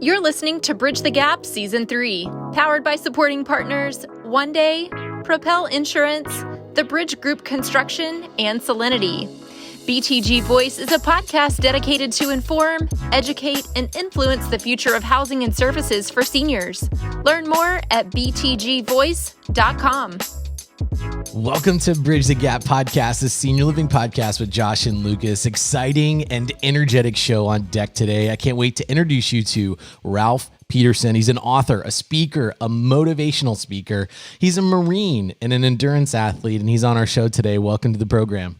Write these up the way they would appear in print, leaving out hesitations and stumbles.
You're listening to Bridge the Gap Season 3, powered by supporting partners OneDay, Propel Insurance, The Bridge Group Construction, and Solinity. BTG Voice is a podcast dedicated to inform, educate, and influence the future of housing and services for seniors. Learn more at btgvoice.com. Welcome to Bridge the Gap podcast, the senior living podcast with Josh and Lucas. Exciting and energetic show on deck today. I can't wait to introduce you to Ralph Peterson. He's an author, a speaker, a motivational speaker. He's a Marine and an endurance athlete, and he's on our show today. Welcome to the program.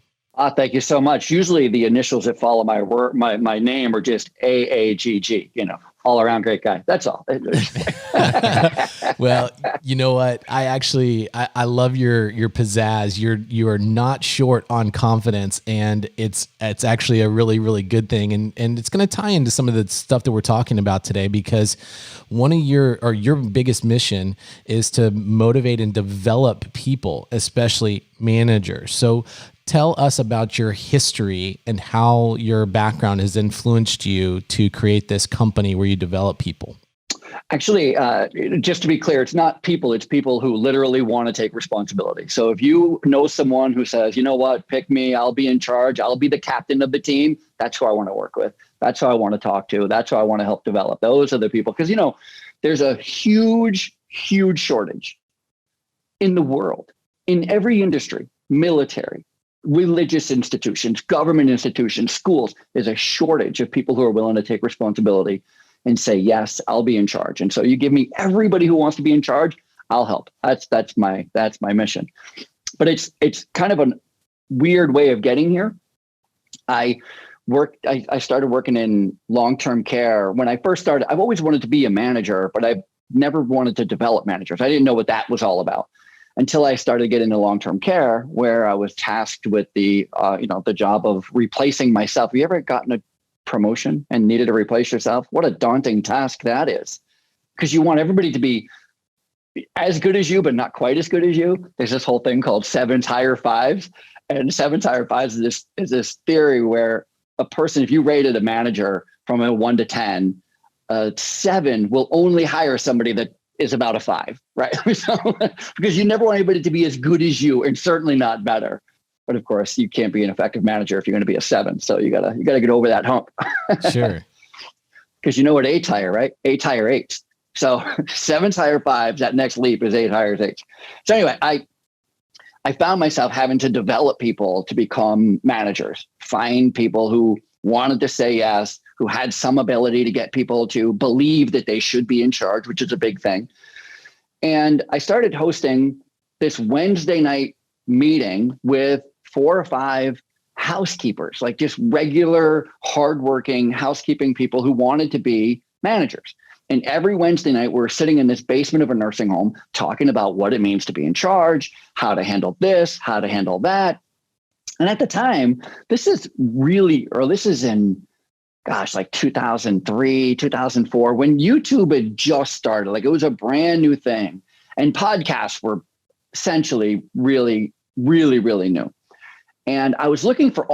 Thank you so much. Usually the initials that follow my name are just AAGG, all around great guy. That's all. Well, you know what? I love your pizzazz. You are not short on confidence, and it's actually a really, really good thing. And it's going to tie into some of the stuff that we're talking about today, because one of your biggest mission is to motivate and develop people, especially managers. So tell us about your history and how your background has influenced you to create this company where you develop people. Actually, just to be clear, it's not people, it's people who literally want to take responsibility. So if you know someone who says, you know what, pick me, I'll be in charge, I'll be the captain of the team, that's who I want to work with. That's who I want to talk to. That's who I want to help develop. Those are the people. Because, there's a huge, huge shortage in the world, in every industry, military, religious institutions, government institutions, schools. There's a shortage of people who are willing to take responsibility and say, yes, I'll be in charge. And so you give me everybody who wants to be in charge, I'll help. That's my mission. But it's kind of a weird way of getting here. I started working in long-term care. When I first started, I've always wanted to be a manager, but I've never wanted to develop managers. I didn't know what that was all about until I started getting into long-term care, where I was tasked with the job of replacing myself. Have you ever gotten a promotion and needed to replace yourself? What a daunting task that is, because you want everybody to be as good as you, but not quite as good as you. There's this whole thing called sevens hire fives, and sevens hire fives is this theory where a person, if you rated a manager from a 1 to 10, 7 will only hire somebody that is about a 5, right? So, because you never want anybody to be as good as you, and certainly not better. But of course, you can't be an effective manager if you're going to be a 7. So you gotta get over that hump. Sure. Because you know what 8s hire, right? 8s hire 8s. So 7s hire 5s. That next leap is 8 hires 8s. So anyway, I found myself having to develop people to become managers, find people who wanted to say yes, who had some ability to get people to believe that they should be in charge, which is a big thing. And I started hosting this Wednesday night meeting with 4 or 5 housekeepers, like just regular, hardworking housekeeping people who wanted to be managers. And every Wednesday night, we're sitting in this basement of a nursing home talking about what it means to be in charge, how to handle this, how to handle that. And at the time, this is really early. This is in, like 2003, 2004, when YouTube had just started. Like, it was a brand new thing. And podcasts were essentially really, really, really new. And I was looking for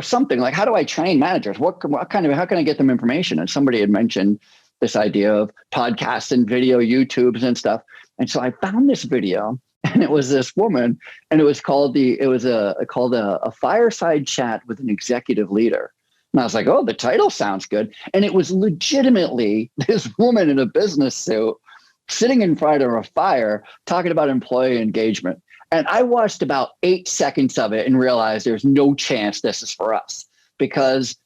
something like, how do I train managers? How can I get them information? And somebody had mentioned this idea of podcasts and video YouTubes and stuff. And so I found this video, and it was this woman, and it was called a fireside chat with an executive leader. And I was like, oh, the title sounds good. And it was legitimately this woman in a business suit sitting in front of a fire talking about employee engagement. And I watched about 8 seconds of it and realized there's no chance this is for us, because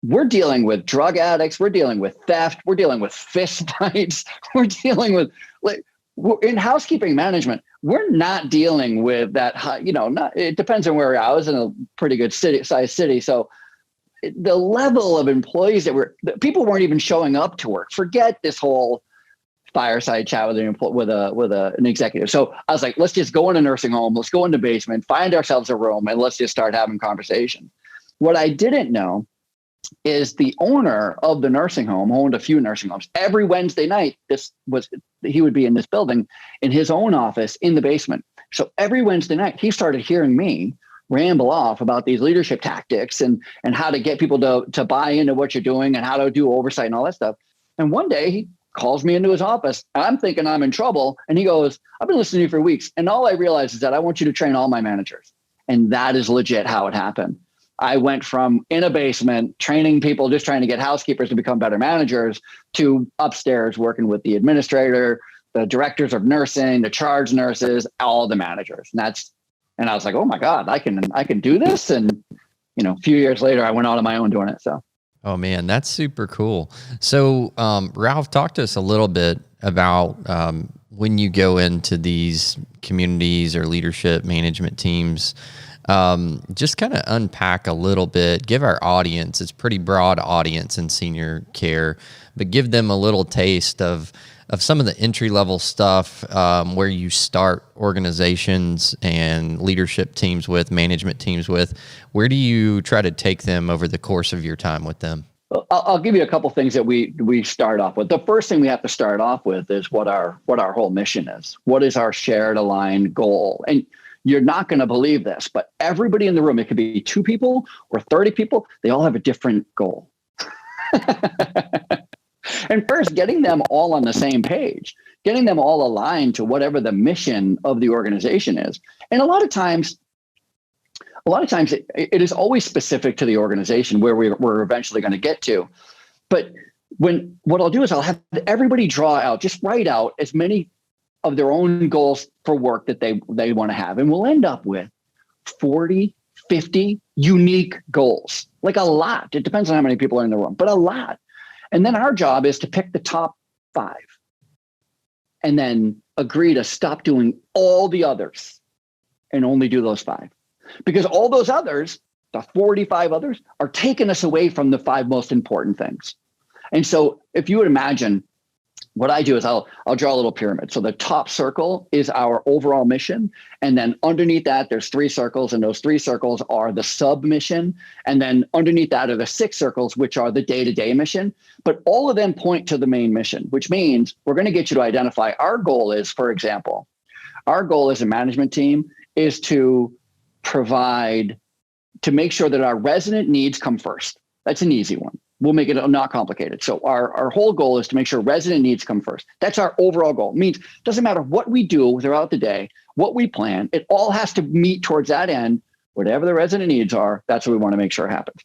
we're dealing with drug addicts, we're dealing with theft, we're dealing with fist fights, we're dealing with, in housekeeping management, we're not dealing with that high, it depends on where I was in a pretty good size city. So the level of employees people weren't even showing up to work. Forget this whole fireside chat with an executive. So I was like, let's just go in a nursing home. Let's go in the basement, find ourselves a room, and let's just start having conversations. What I didn't know is the owner of the nursing home owned a few nursing homes. Every Wednesday night, he would be in this building in his own office in the basement. So every Wednesday night, he started hearing me ramble off about these leadership tactics and how to get people to buy into what you're doing and how to do oversight and all that stuff. And one day he calls me into his office. I'm thinking I'm in trouble. And he goes, I've been listening to you for weeks. And all I realized is that I want you to train all my managers. And that is legit how it happened. I went from in a basement training people, just trying to get housekeepers to become better managers, to upstairs working with the administrator, the directors of nursing, the charge nurses, all the managers. And I was like, oh my God, I can do this. And, a few years later, I went out on my own doing it. So. Oh man, that's super cool. So, Ralph, talk to us a little bit about when you go into these communities or leadership management teams. Just kind of unpack a little bit, give our audience, it's pretty broad audience in senior care, but give them a little taste of some of the entry level stuff, where you start organizations and leadership teams with, management teams with. Where do you try to take them over the course of your time with them? Well, I'll give you a couple things that we start off with. The first thing we have to start off with is what our whole mission is. What is our shared aligned goal? And you're not going to believe this, but everybody in the room, it could be 2 people or 30 people, they all have a different goal. And first, getting them all on the same page, getting them all aligned to whatever the mission of the organization is. And a lot of times it is always specific to the organization where we're eventually going to get to. But what I'll do is I'll have everybody draw out, just write out as many of their own goals for work that they want to have. And we'll end up with 40, 50 unique goals, like a lot. It depends on how many people are in the room, but a lot. And then our job is to pick the top 5 and then agree to stop doing all the others and only do those 5. Because all those others, the 45 others, are taking us away from the 5 most important things. And so if you would imagine, what I do is I'll draw a little pyramid. So the top circle is our overall mission. And then underneath that, there's 3 circles, and those 3 circles are the sub-mission. And then underneath that are the 6 circles, which are the day-to-day mission. But all of them point to the main mission, which means we're going to get you to identify our goal is, for example, our goal as a management team is to make sure that our resident needs come first. That's an easy one. We'll make it not complicated. So our whole goal is to make sure resident needs come first. That's our overall goal. It means it doesn't matter what we do throughout the day, what we plan, it all has to meet towards that end. Whatever the resident needs are, that's what we want to make sure happens.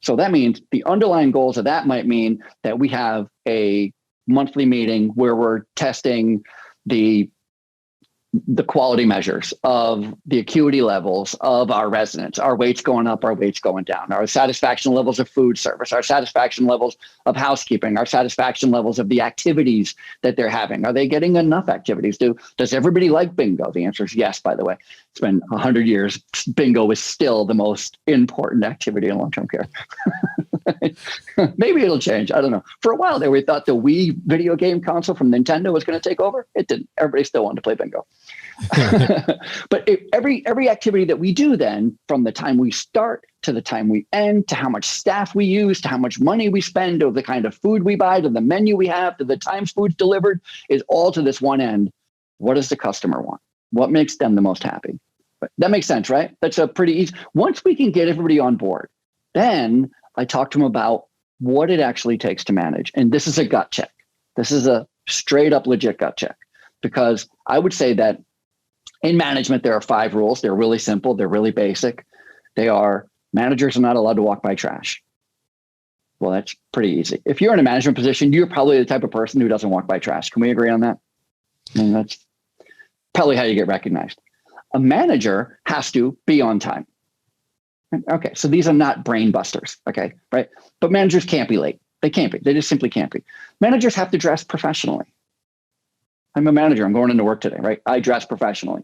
So that means the underlying goals of that might mean that we have a monthly meeting where we're testing the quality measures of the acuity levels of our residents, our weights going up, our weights going down, our satisfaction levels of food service, our satisfaction levels of housekeeping, our satisfaction levels of the activities that they're having. Are they getting enough activities? Does everybody like bingo? The answer is yes, by the way. It's been 100 years. Bingo is still the most important activity in long-term care. Maybe it'll change. I don't know. For a while there, we thought the Wii video game console from Nintendo was going to take over. It didn't. Everybody still wanted to play bingo. But every activity that we do then, from the time we start to the time we end, to how much staff we use, to how much money we spend, to the kind of food we buy, to the menu we have, to the times food's delivered, is all to this one end. What does the customer want? What makes them the most happy? But that makes sense, right? That's a pretty easy. Once we can get everybody on board, then I talk to them about what it actually takes to manage. And this is a gut check. This is a straight up legit gut check, because I would say that in management, there are 5 rules. They're really simple. They're really basic. They are: managers are not allowed to walk by trash. Well, that's pretty easy. If you're in a management position, you're probably the type of person who doesn't walk by trash. Can we agree on that? And that's probably how you get recognized. A manager has to be on time. Okay, so these are not brain busters, okay, right? But managers can't be late. They can't be. They just simply can't be. Managers have to dress professionally. I'm a manager. I'm going into work today, right? I dress professionally.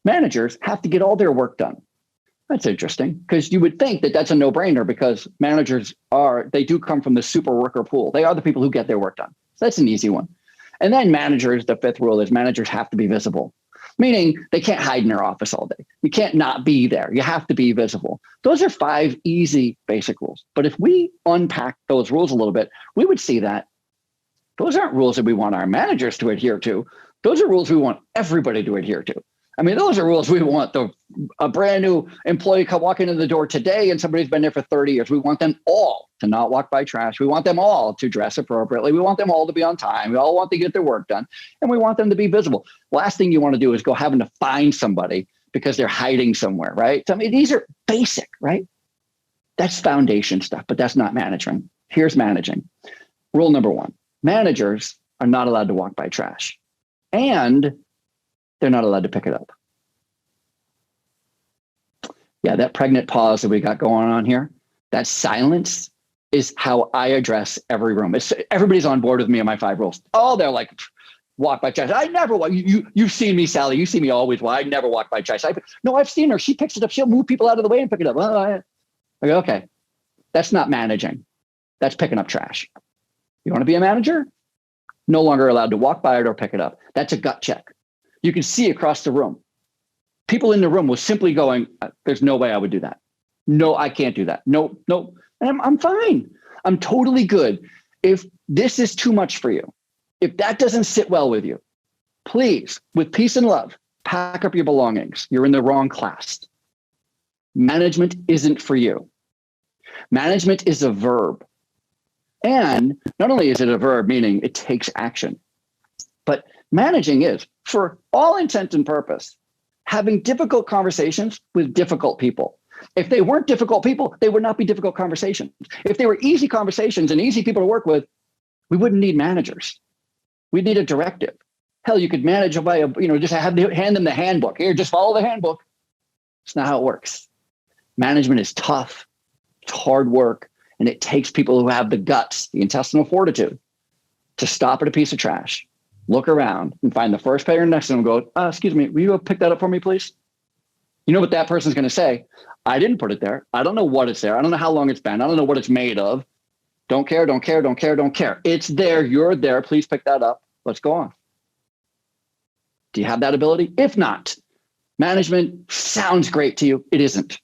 Managers have to get all their work done. That's interesting, because you would think that that's a no-brainer, because managers they do come from the super worker pool. They are the people who get their work done. So that's an easy one. And then managers, the 5th rule is managers have to be visible. Meaning they can't hide in their office all day. You can't not be there. You have to be visible. Those are 5 easy basic rules. But if we unpack those rules a little bit, we would see that those aren't rules that we want our managers to adhere to. Those are rules we want everybody to adhere to. I mean, those are rules we want. A brand new employee come walking in the door today and somebody's been there for 30 years. We want them all to not walk by trash. We want them all to dress appropriately. We want them all to be on time. We all want to get their work done, and we want them to be visible. Last thing you want to do is go having to find somebody because they're hiding somewhere, right? So, I mean, these are basic, right? That's foundation stuff, but that's not managing. Here's managing. Rule number one, managers are not allowed to walk by trash, and they're not allowed to pick it up. Yeah, that pregnant pause that we got going on here, that silence is how I address every room. Everybody's on board with me and my 5 rules. Oh, they're like, walk by trash. I never walk. You've seen me, Sally. You see me always. Well, I never walk by trash. No, I've seen her. She picks it up. She'll move people out of the way and pick it up. I go, okay, that's not managing. That's picking up trash. You want to be a manager? No longer allowed to walk by it or pick it up. That's a gut check. You can see across the room. People in the room will simply going, there's no way I would do that. No, I can't do that. No. And I'm fine. I'm totally good. If this is too much for you, if that doesn't sit well with you, please, with peace and love, pack up your belongings. You're in the wrong class. Management isn't for you. Management is a verb. And not only is it a verb, meaning it takes action, but managing is, for all intent and purpose, having difficult conversations with difficult people. If they weren't difficult people, they would not be difficult conversations. If they were easy conversations and easy people to work with, we wouldn't need managers. We'd need a directive. Hell, you could manage by just hand them the handbook. Here, just follow the handbook. It's not how it works. Management is tough. It's hard work. And it takes people who have the guts, the intestinal fortitude, to stop at a piece of trash, look around, and find the first player next to them and go, excuse me, will you pick that up for me, please? You know what that person's going to say? I didn't put it there. I don't know what it's there. I don't know how long it's been. I don't know what it's made of. Don't care. It's there. You're there. Please pick that up. Let's go on. Do you have that ability? If not, management sounds great to you. It isn't.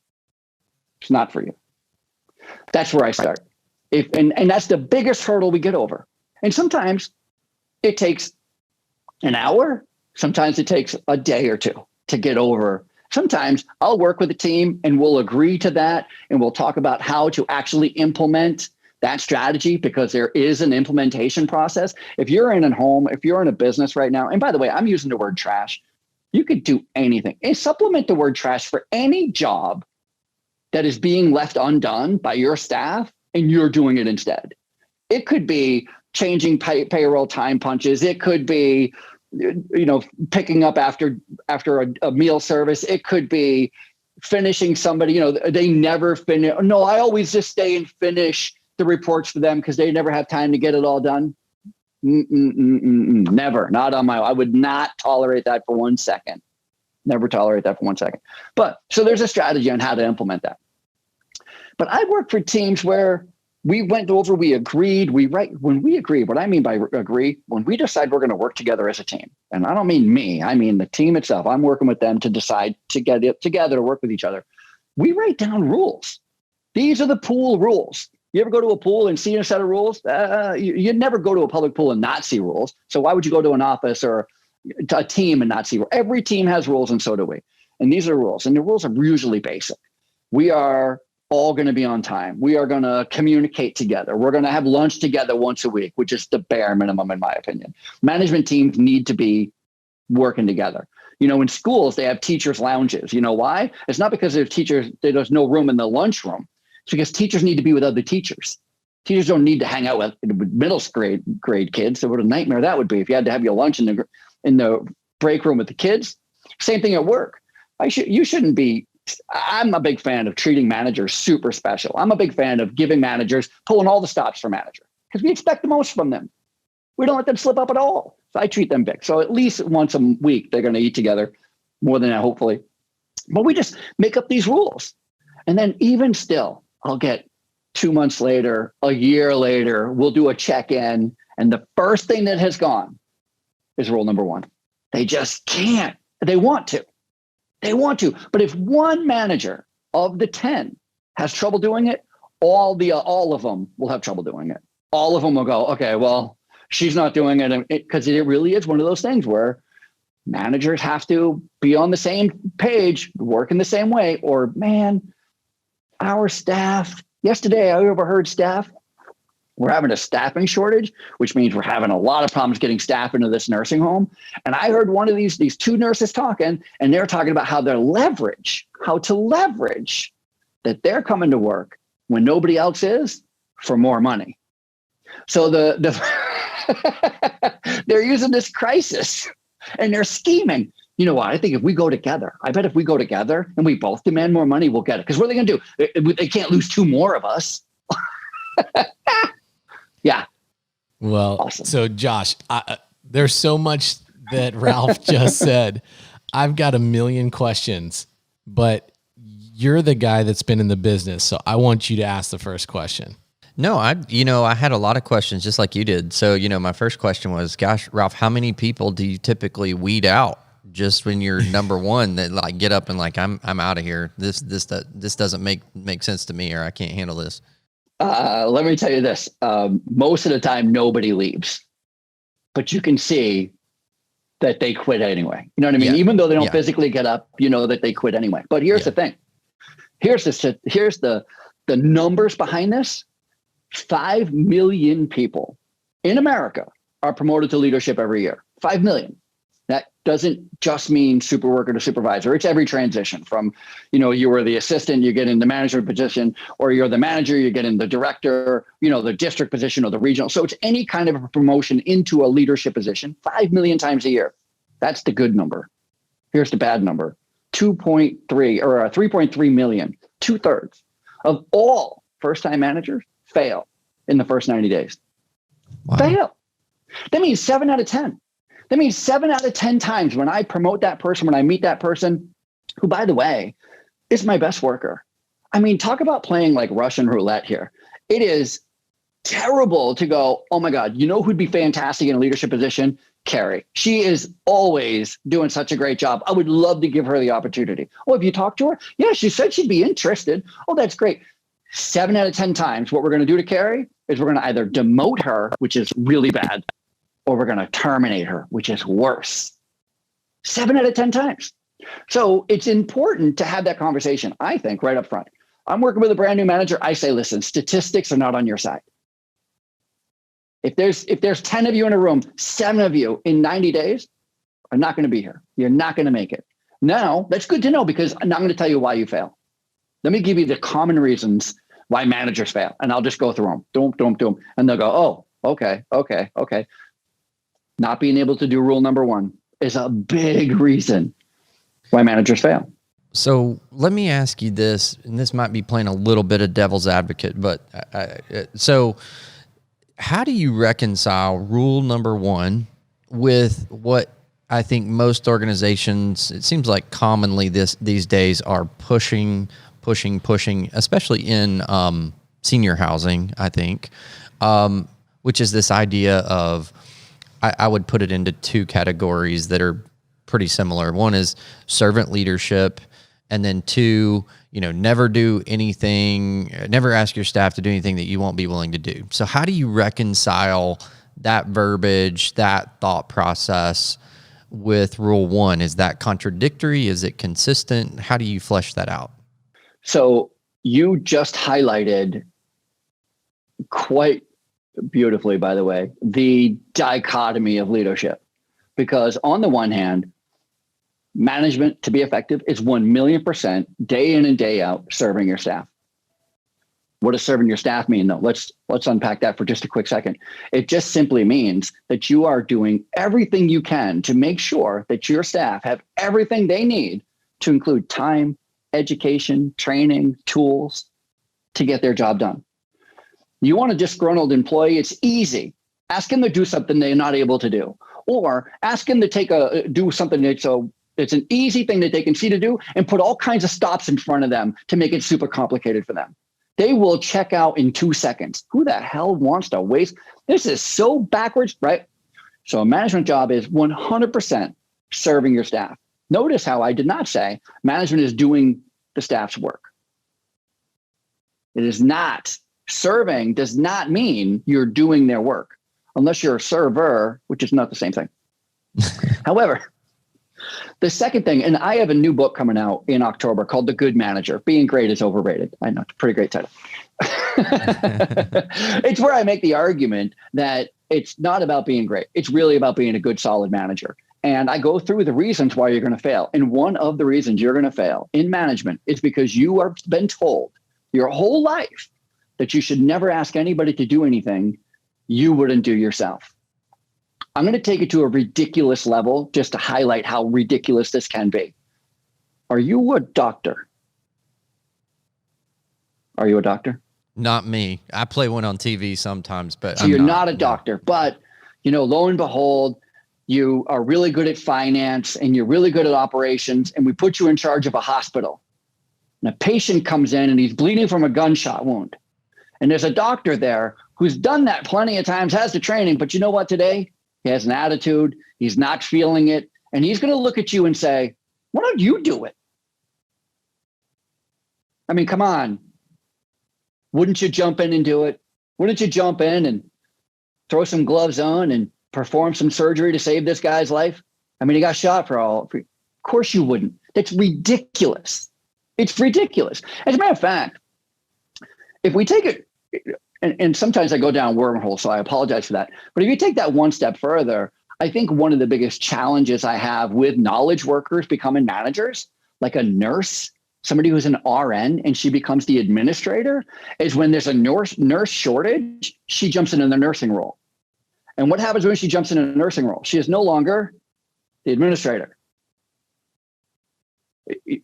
It's not for you. That's where I start. And that's the biggest hurdle we get over. And sometimes it takes an hour. Sometimes it takes a day or two to get over. Sometimes I'll work with a team and we'll agree to that. And we'll talk about how to actually implement that strategy, because there is an implementation process. If you're in a home, if you're in a business right now, and by the way, I'm using the word trash. You could do anything and supplement the word trash for any job that is being left undone by your staff and you're doing it instead. It could be changing payroll time punches. It could be, picking up after a meal service. It could be finishing somebody, they never finish. No, I always just stay and finish the reports for them because they never have time to get it all done. Never, not on I would not tolerate that for 1 second. Never tolerate that for 1 second. But so there's a strategy on how to implement that. But I work for teams where we went over, we agreed, when we agree, what I mean by agree, when we decide we're going to work together as a team, and I don't mean me, I mean the team itself. I'm working with them to decide to get it together to work with each other. We write down rules. These are the pool rules. You ever go to a pool and see a set of rules? You'd never go to a public pool and not see rules. So why would you go to an office or a team and not see rules? Every team has rules, and so do we. And these are rules, and the rules are usually basic. We are all going to be on time. We are going to communicate together. We're going to have lunch together once a week, which is the bare minimum, in my opinion. Management teams need to be working together. In schools, they have teachers' lounges. You know why? It's not because there's no room in the lunchroom. It's because teachers need to be with other teachers. Teachers don't need to hang out with middle grade kids. So what a nightmare that would be if you had to have your lunch in the break room with the kids. Same thing at work. You shouldn't be. I'm a big fan of treating managers super special. I'm a big fan of giving managers, pulling all the stops for manager, because we expect the most from them. We don't let them slip up at all. So I treat them big. So at least once a week, they're going to eat together, more than that, hopefully. But we just make up these rules. And then even still, I'll get 2 months later, a year later, we'll do a check-in. And the first thing that has gone is rule number 1. They just can't. They want to. But if one manager of the 10 has trouble doing it, all of them will have trouble doing it. All of them will go, okay, well, she's not doing it, because it really is one of those things where Managers have to be on the same page, work in the same way, or man, our staff, yesterday I overheard staff, we're having a staffing shortage, which means we're having a lot of problems getting staff into this nursing home. And I heard one of these two nurses talking, and they're talking about how to leverage that they're coming to work when nobody else is for more money. So they're using this crisis and they're scheming. You know what? I think if we go together, and we both demand more money, we'll get it. Because what are they going to do? They can't lose two more of us. Yeah. Well, awesome. So Josh, there's so much that Ralph just said. I've got a million questions, but you're the guy that's been in the business. So I want you to ask the first question. No, I had a lot of questions just like you did. So, my first question was, gosh, Ralph, how many people do you typically weed out just when you're number one that like get up and like, I'm out of here. This doesn't make sense to me, or I can't handle this. Let me tell you this. Most of the time, nobody leaves, but you can see that they quit anyway. You know what I mean? Yeah. Even though they don't physically get up, you know that they quit anyway. But here's the thing. Here's the numbers behind this. 5 million people in America are promoted to leadership every year. 5 million. That doesn't just mean super worker to supervisor. It's every transition from, you were the assistant, you get in the management position, or you're the manager, you get in the director, the district position or the regional. So it's any kind of a promotion into a leadership position 5 million times a year. That's the good number. Here's the bad number. 2.3 or 3.3 million, 2/3 of all first-time managers fail in the first 90 days. Wow. Fail. That means 7 out of 10. That means 7 out of 10 times when I promote that person, when I meet that person, who, by the way, is my best worker. I mean, talk about playing like Russian roulette here. It is terrible to go, oh my God, who'd be fantastic in a leadership position? Carrie. She is always doing such a great job. I would love to give her the opportunity. Oh, have you talked to her? Yeah, she said she'd be interested. Oh, that's great. 7 out of 10 times, what we're going to do to Carrie is we're going to either demote her, which is really bad, or we're going to terminate her, which is worse. 7 out of 10 times. So it's important to have that conversation, I think, right up front. I'm working with a brand new manager. I say, listen, statistics are not on your side. If there's 10 of you in a room, 7 of you in 90 days are not going to be here. You're not going to make it. Now, that's good to know, because I'm not going to tell you why you fail. Let me give you the common reasons why managers fail, and I'll just go through them. And they'll go, oh, okay. Not being able to do rule number 1 is a big reason why managers fail. So let me ask you this, and this might be playing a little bit of devil's advocate, but so how do you reconcile rule number 1 with what I think most organizations, it seems like commonly these days, are pushing, especially in senior housing, I think, which is this idea of, I would put it into 2 categories that are pretty similar. One is servant leadership, and then 2, never do anything, never ask your staff to do anything that you won't be willing to do. So how do you reconcile that verbiage, that thought process with rule 1? Is that contradictory? Is it consistent? How do you flesh that out? So you just highlighted quite beautifully, by the way, the dichotomy of leadership. Because on the one hand, management, to be effective, is 1,000,000% day in and day out serving your staff. What does serving your staff mean, though? Let's unpack that for just a quick second. It just simply means that you are doing everything you can to make sure that your staff have everything they need, to include time, education, training, tools, to get their job done. You want a disgruntled employee? It's easy. Ask them to do something they're not able to do, or ask them to do something that's it's an easy thing that they can see to do, and put all kinds of stops in front of them to make it super complicated for them. They will check out in 2 seconds. Who the hell wants to waste? This is so backwards, right? So a management job is 100% serving your staff. Notice how I did not say management is doing the staff's work. It is not. Serving does not mean you're doing their work, unless you're a server, which is not the same thing. However, The second thing, and I have a new book coming out in October called The Good Manager. Being great is overrated. I know, it's a pretty great title. It's where I make the argument that it's not about being great. It's really about being a good, solid manager. And I go through the reasons why you're going to fail. And one of the reasons you're going to fail in management is because you have been told your whole life that you should never ask anybody to do anything you wouldn't do yourself. I'm going to take it to a ridiculous level just to highlight how ridiculous this can be. Are you a doctor? Are you a doctor? Not me. I play one on TV sometimes, but so you're not a doctor. But, lo and behold, you are really good at finance and you're really good at operations, and we put you in charge of a hospital. And a patient comes in and he's bleeding from a gunshot wound. And there's a doctor there who's done that plenty of times, has the training, but you know what today? He has an attitude, he's not feeling it, and he's going to look at you and say, why don't you do it? I mean, come on. Wouldn't you jump in and do it? Wouldn't you jump in and throw some gloves on and perform some surgery to save this guy's life? I mean, he got shot of course you wouldn't. That's ridiculous. It's ridiculous. As a matter of fact, if we take it, and sometimes I go down wormholes, so I apologize for that. But if you take that one step further, I think one of the biggest challenges I have with knowledge workers becoming managers, like a nurse, somebody who's an RN, and she becomes the administrator, is when there's a nurse shortage, she jumps into the nursing role. And what happens when she jumps into the nursing role? She is no longer the administrator.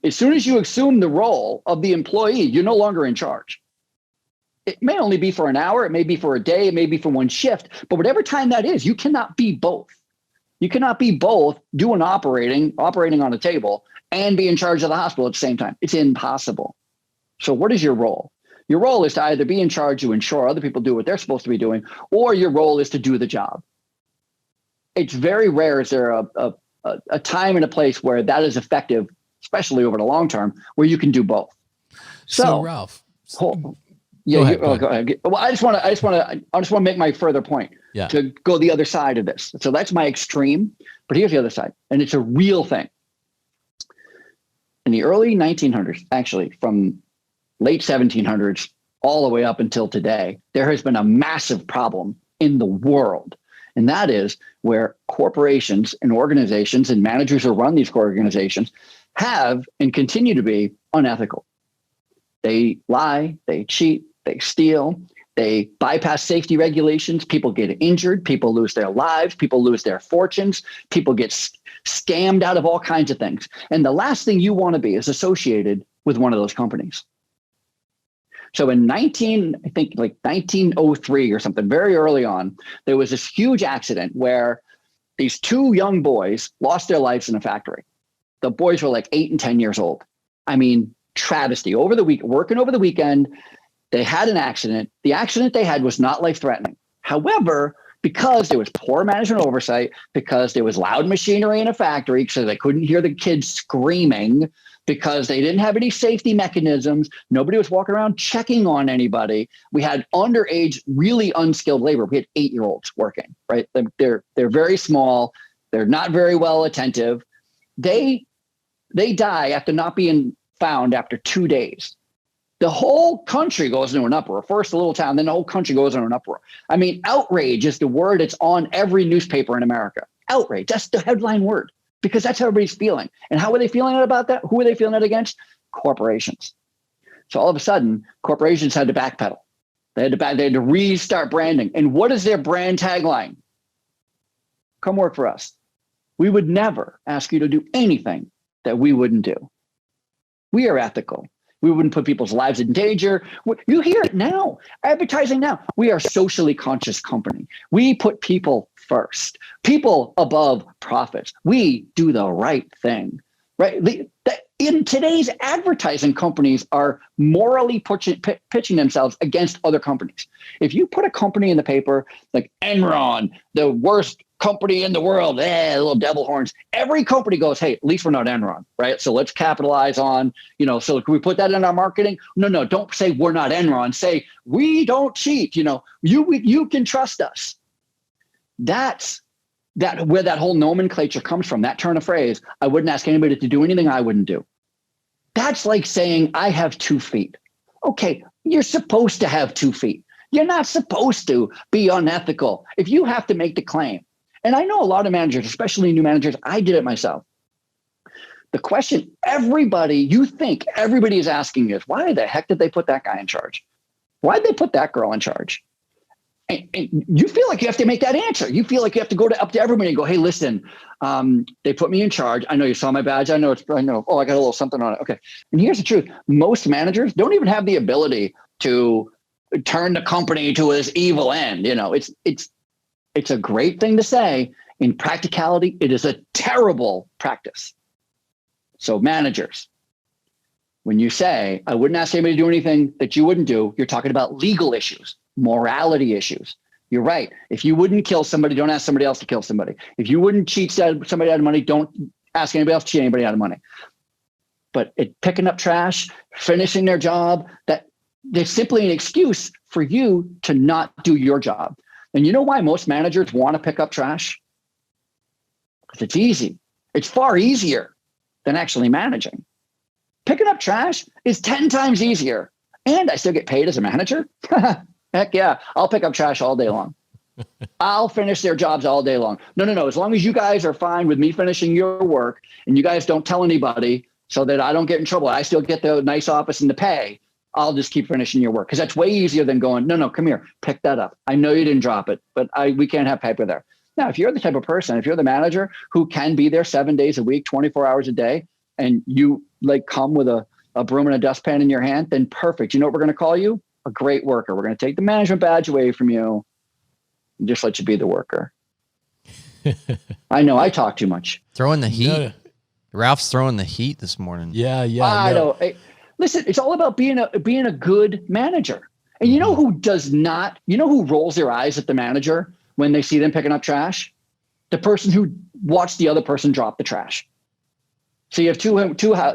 As soon as you assume the role of the employee, you're no longer in charge. It may only be for an hour, it may be for a day, it may be for one shift, but whatever time that is, you cannot be both. You cannot be both doing operating on a table and be in charge of the hospital at the same time. It's impossible. So what is your role? Your role is to either be in charge to ensure other people do what they're supposed to be doing, or your role is to do the job. It's very rare is there a time and a place where that is effective, especially over the long term, where you can do both. So Ralph, go ahead. Well, I just want to make my further point to go the other side of this. So that's my extreme, but here's the other side, and it's a real thing. In the early 1900s, actually from late 1700s all the way up until today, there has been a massive problem in the world. And that is where corporations and organizations and managers who run these organizations have and continue to be unethical. They lie, they cheat, they steal, they bypass safety regulations. People get injured, people lose their lives, people lose their fortunes, people get scammed out of all kinds of things. And the last thing you want to be is associated with one of those companies. So in 1903 or something, very early on, there was this huge accident where these two young boys lost their lives in a factory. The boys were like 8 and 10 years old. I mean, travesty. Working over the weekend, they had an accident. The accident they had was not life-threatening. However, because there was poor management oversight, because there was loud machinery in a factory, so they couldn't hear the kids screaming, because they didn't have any safety mechanisms, nobody was walking around checking on anybody. We had underage, really unskilled labor. We had 8-year-olds working, right? They're very small. They're not very well attentive. They die after not being found after 2 days. The whole country goes into an uproar. First a little town, then the whole country goes into an uproar. I mean, outrage is the word. It's on every newspaper in America. Outrage, that's the headline word, because that's how everybody's feeling. And how are they feeling about that? Who are they feeling it against? Corporations. So all of a sudden, corporations had to backpedal. They had to restart branding. And what is their brand tagline? Come work for us. We would never ask you to do anything that we wouldn't do. We are ethical. We wouldn't put people's lives in danger. You hear it now, advertising now. We are a socially conscious company. We put people first, people above profits. We do the right thing, right? In today's advertising, companies are morally pitching themselves against other companies. If you put a company in the paper like Enron, the worst company in the world, little devil horns, every company goes, hey, at least we're not Enron, right? So let's capitalize on, so can we put that in our marketing? No, don't say we're not Enron. Say, we don't cheat. You can trust us. That's that where that whole nomenclature comes from, that turn of phrase, I wouldn't ask anybody to do anything I wouldn't do. That's like saying I have 2 feet. Okay, you're supposed to have 2 feet. You're not supposed to be unethical. If you have to make the claim, and I know a lot of managers, especially new managers, I did it myself. The question you think everybody is asking is, why the heck did they put that guy in charge? Why did they put that girl in charge? And you feel like you have to make that answer. You feel like you have to go up to everybody and go, hey, listen, they put me in charge. I know you saw my badge. I know. Oh, I got a little something on it. Okay. And here's the truth. Most managers don't even have the ability to turn the company to this evil end. It's a great thing to say. In practicality, it is a terrible practice. So managers, when you say, I wouldn't ask anybody to do anything that you wouldn't do, you're talking about legal issues, morality issues. You're right. If you wouldn't kill somebody, don't ask somebody else to kill somebody. If you wouldn't cheat somebody out of money, don't ask anybody else to cheat anybody out of money. But picking up trash, finishing their job, there's simply an excuse for you to not do your job. And you know why most managers want to pick up trash? Because it's easy. It's far easier than actually managing. Picking up trash is 10 times easier. And I still get paid as a manager. Heck yeah, I'll pick up trash all day long. I'll finish their jobs all day long. No. As long as you guys are fine with me finishing your work and you guys don't tell anybody so that I don't get in trouble, I still get the nice office and the pay, I'll just keep finishing your work. Because that's way easier than going, no, come here, pick that up. I know you didn't drop it, but we can't have paper there. Now, if you're the type of person, if you're the manager who can be there 7 days a week, 24 hours a day, and you come with a broom and a dustpan in your hand, then perfect. You know what we're going to call you? A great worker. We're going to take the management badge away from you and just let you be the worker. I know I talk too much. Throwing the heat. No. Ralph's throwing the heat this morning. Yeah. I know. Hey, listen, it's all about being a good manager. And you know who does not? You know who rolls their eyes at the manager when they see them picking up trash? The person who watched the other person drop the trash. So you have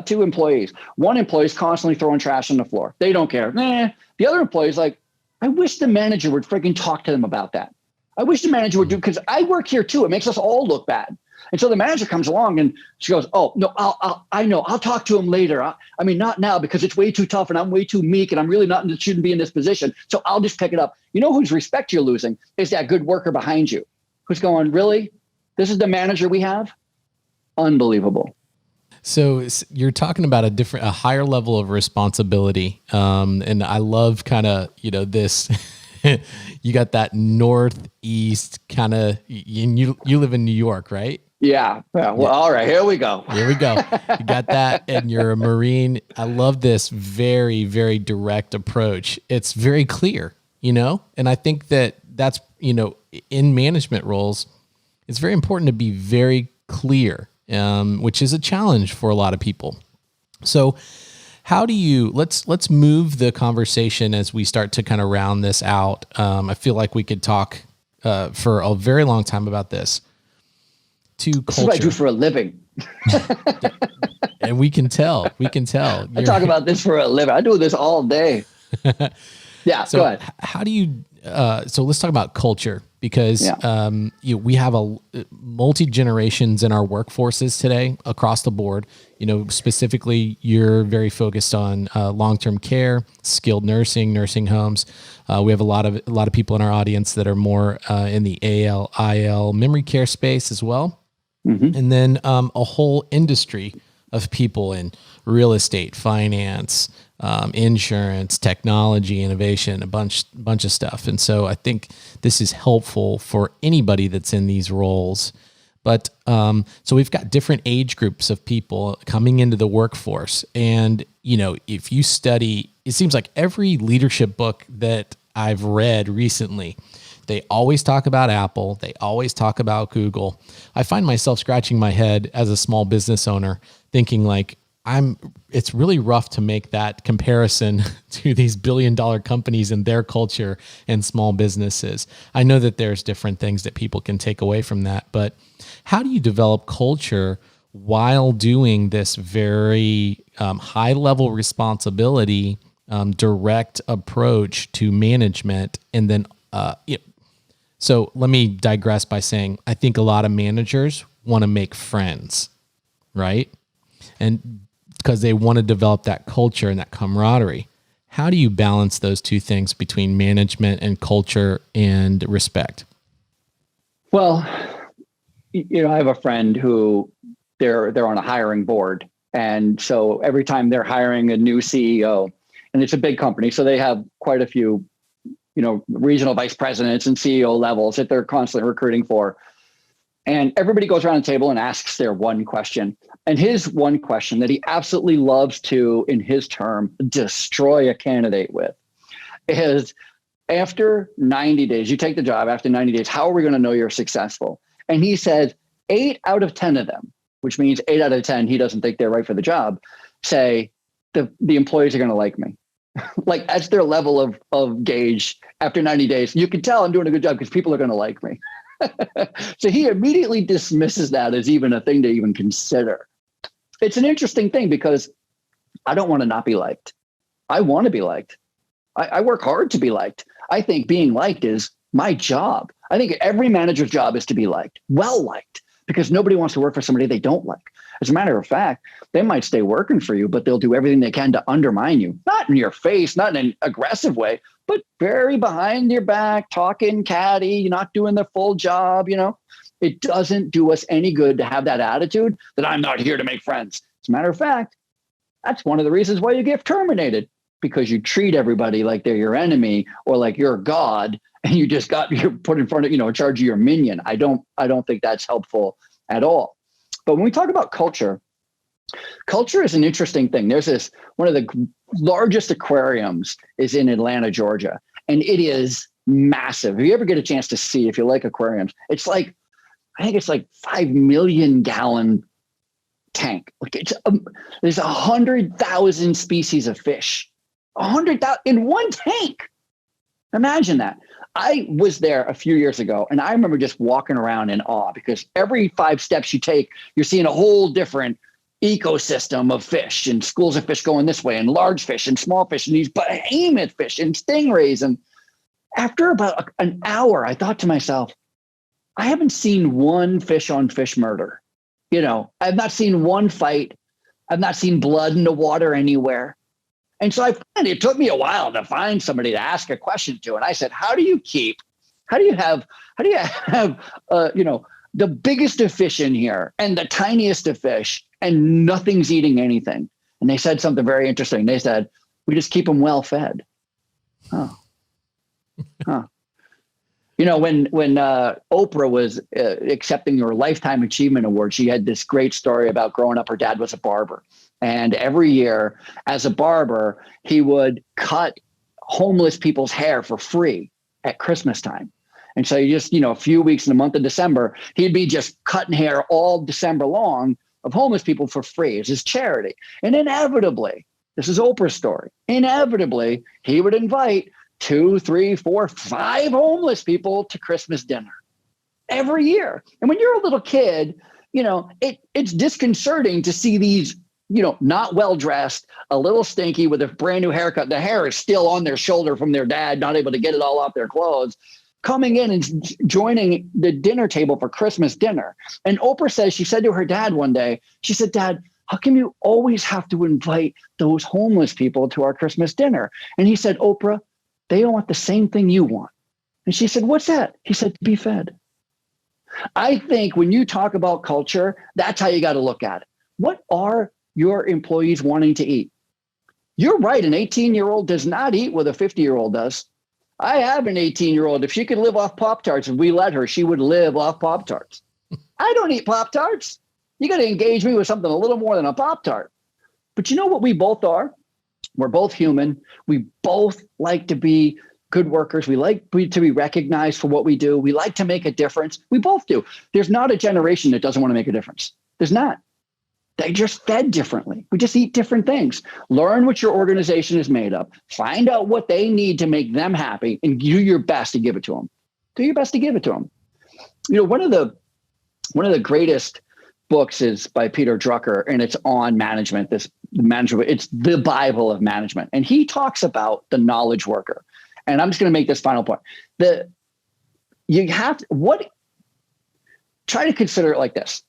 two employees. One employee is constantly throwing trash on the floor. They don't care. The other employee is like, I wish the manager would freaking talk to them about that. I wish the manager would do, because I work here too. It makes us all look bad. And so the manager comes along and she goes, oh, no, I know. I'll talk to him later. I mean, not now, because it's way too tough and I'm way too meek and I'm really shouldn't be in this position. So I'll just pick it up. You know whose respect you're losing is that good worker behind you who's going, really? This is the manager we have? Unbelievable. So you're talking about a higher level of responsibility. And I love kind of, this, you got that Northeast kind of, you live in New York, right? Yeah. Well, all right, here we go. You got that. And you're a Marine. I love this very, very direct approach. It's very clear, and I think that's, in management roles, it's very important to be very clear. Which is a challenge for a lot of people. So how do you, let's move the conversation as we start to kind of round this out. I feel like we could talk for a very long time about this. This is what I do for a living. And we can tell. I talk about this for a living. I do this all day. Yeah, so go ahead. How do you, so let's talk about culture, because we have multi-generations in our workforces today across the board. Specifically, you're very focused on long-term care, skilled nursing homes. We have a lot of people in our audience that are more in the AL, IL, memory care space as well. Mm-hmm. And then a whole industry of people in real estate, finance, insurance, technology, innovation, a bunch of stuff. And so I think this is helpful for anybody that's in these roles. But so we've got different age groups of people coming into the workforce. And, if you study, it seems like every leadership book that I've read recently, they always talk about Apple. They always talk about Google. I find myself scratching my head as a small business owner thinking like, it's really rough to make that comparison to these billion-dollar companies and their culture and small businesses. I know that there's different things that people can take away from that, but how do you develop culture while doing this very high-level responsibility, direct approach to management, and then So let me digress by saying, I think a lot of managers want to make friends, right? And because they want to develop that culture and that camaraderie. How do you balance those two things between management and culture and respect? Well, I have a friend who they're on a hiring board. And so every time they're hiring a new CEO, and it's a big company, so they have quite a few, regional vice presidents and CEO levels that they're constantly recruiting for. And everybody goes around the table and asks their one question. And his one question that he absolutely loves to, in his term, destroy a candidate with is, after 90 days, you take the job, after 90 days, how are we going to know you're successful? And he said 8 out of 10 of them, which means 8 out of 10, he doesn't think they're right for the job, say the employees are going to like me. Like, that's their level of gauge. After 90 days, you can tell I'm doing a good job because people are going to like me. So he immediately dismisses that as even a thing to even consider. It's an interesting thing because I don't want to not be liked. I want to be liked. I work hard to be liked. I think being liked is my job. I think every manager's job is to be liked, well liked, because nobody wants to work for somebody they don't like. As a matter of fact, they might stay working for you, but they'll do everything they can to undermine you, not in your face, not in an aggressive way, but very behind your back, talking catty, you're not doing the full job. It doesn't do us any good to have that attitude that I'm not here to make friends. As a matter of fact, that's one of the reasons why you get terminated, because you treat everybody like they're your enemy or like you're God, and you're put in front of, in charge of your minion. I don't think that's helpful at all. But when we talk about culture is an interesting thing. There's one of the largest aquariums is in Atlanta, Georgia, and it is massive. If you ever get a chance to see, if you like aquariums, it's like, I think it's like 5 million gallon tank. Like, there's 100,000 species of fish, 100,000 in one tank. Imagine that. I was there a few years ago, and I remember just walking around in awe because every 5 steps you take, you're seeing a whole different ecosystem of fish and schools of fish going this way, and large fish and small fish and these behemoth fish and stingrays. And after about an hour, I thought to myself, I haven't seen one fish on fish murder. I've not seen one fight. I've not seen blood in the water anywhere. And so it took me a while to find somebody to ask a question to. And I said, how do you have the biggest of fish in here and the tiniest of fish and nothing's eating anything? And they said something very interesting. They said, we just keep them well fed. Oh, huh. When Oprah was accepting her Lifetime Achievement Award, she had this great story about growing up. Her dad was a barber. And every year, as a barber, he would cut homeless people's hair for free at Christmas time. And so a few weeks in the month of December, he'd be just cutting hair all December long of homeless people for free as his charity. And inevitably, this is Oprah's story, inevitably, he would invite 2, 3, 4, 5 homeless people to Christmas dinner every year. And when you're a little kid, it's disconcerting to see these, not well-dressed, a little stinky with a brand new haircut. The hair is still on their shoulder from their dad, not able to get it all off their clothes, coming in and joining the dinner table for Christmas dinner. And Oprah says, she said to her dad one day, she said, Dad, how come you always have to invite those homeless people to our Christmas dinner? And he said, Oprah, they want the same thing you want. And she said, what's that? He said, to be fed. I think when you talk about culture, that's how you got to look at it. What are your employees wanting to eat? You're right. An 18-year-old does not eat what a 50-year-old does. I have an 18-year-old. If she could live off Pop-Tarts, if we let her, she would live off Pop-Tarts. I don't eat Pop-Tarts. You got to engage me with something a little more than a Pop-Tart. But you know what we both are? We're both human. We both like to be good workers. We like to be recognized for what we do. We like to make a difference. We both do. There's not a generation that doesn't want to make a difference. There's not. They just fed differently. We just eat different things. Learn what your organization is made of. Find out what they need to make them happy and do your best to give it to them. Do your best to give it to them. One of the greatest books is by Peter Drucker, and it's on management. It's the Bible of management. And he talks about the knowledge worker. And I'm just going to make this final point. try to consider it like this.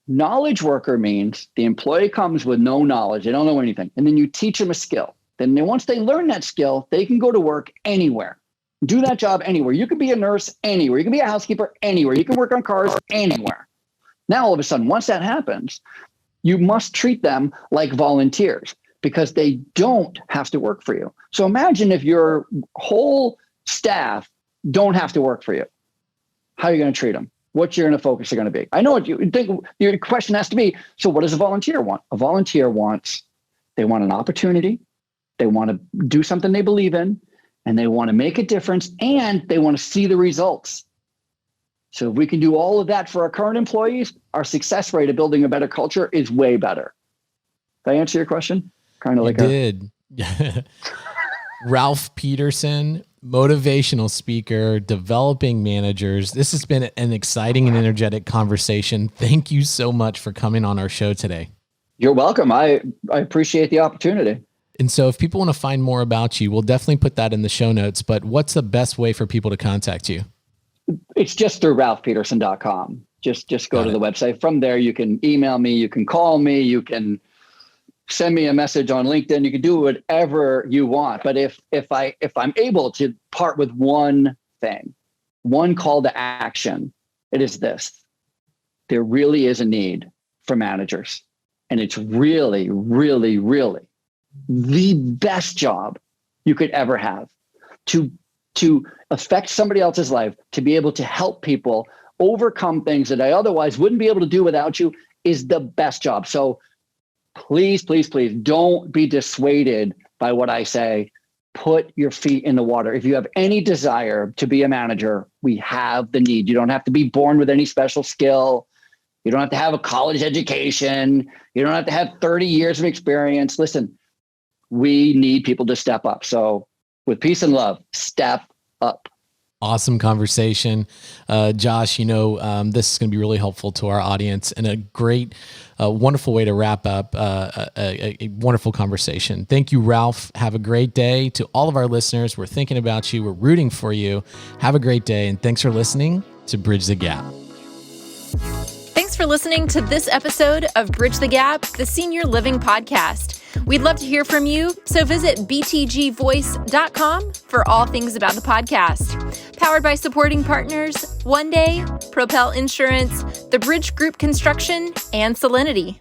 Knowledge worker means the employee comes with no knowledge. They don't know anything. And then you teach them a skill. Then once they learn that skill, they can go to work anywhere. Do that job anywhere. You could be a nurse anywhere. You can be a housekeeper anywhere. You can work on cars anywhere. Now, all of a sudden, once that happens, you must treat them like volunteers because they don't have to work for you. So imagine if your whole staff don't have to work for you. How are you going to treat them? What's your focus are going to be? I know what you think. Your question has to be, so what does a volunteer want? A volunteer they want an opportunity. They want to do something they believe in, and they want to make a difference, and they want to see the results. So if we can do all of that for our current employees, our success rate of building a better culture is way better. Did I answer your question? Kind of like did. Ralph Peterson, motivational speaker, developing managers. This has been an exciting and energetic conversation. Thank you so much for coming on our show today. You're welcome. I appreciate the opportunity. And so if people want to find more about you, we'll definitely put that in the show notes, but what's the best way for people to contact you? It's just through ralphpeterson.com. Just go to the website. From there, you can email me, you can call me, you can send me a message on LinkedIn. You can do whatever you want. But if I'm able to part with one thing, one call to action, it is this. There really is a need for managers. And it's really, really, really the best job you could ever have to affect somebody else's life, to be able to help people overcome things that I otherwise wouldn't be able to do without you is the best job. So please, please, please don't be dissuaded by what I say. Put your feet in the water. If you have any desire to be a manager, we have the need. You don't have to be born with any special skill. You don't have to have a college education. You don't have to have 30 years of experience. Listen, we need people to step up. So with peace and love, step up. Awesome conversation. Josh, this is going to be really helpful to our audience and a great, wonderful way to wrap up a wonderful conversation. Thank you, Ralph. Have a great day. To all of our listeners, we're thinking about you. We're rooting for you. Have a great day. And thanks for listening to Bridge the Gap. Thanks for listening to this episode of Bridge the Gap, the Senior Living Podcast. We'd love to hear from you, so visit btgvoice.com for all things about the podcast. Powered by supporting partners OneDay, Propel Insurance, the Bridge Group Construction, and Solinity.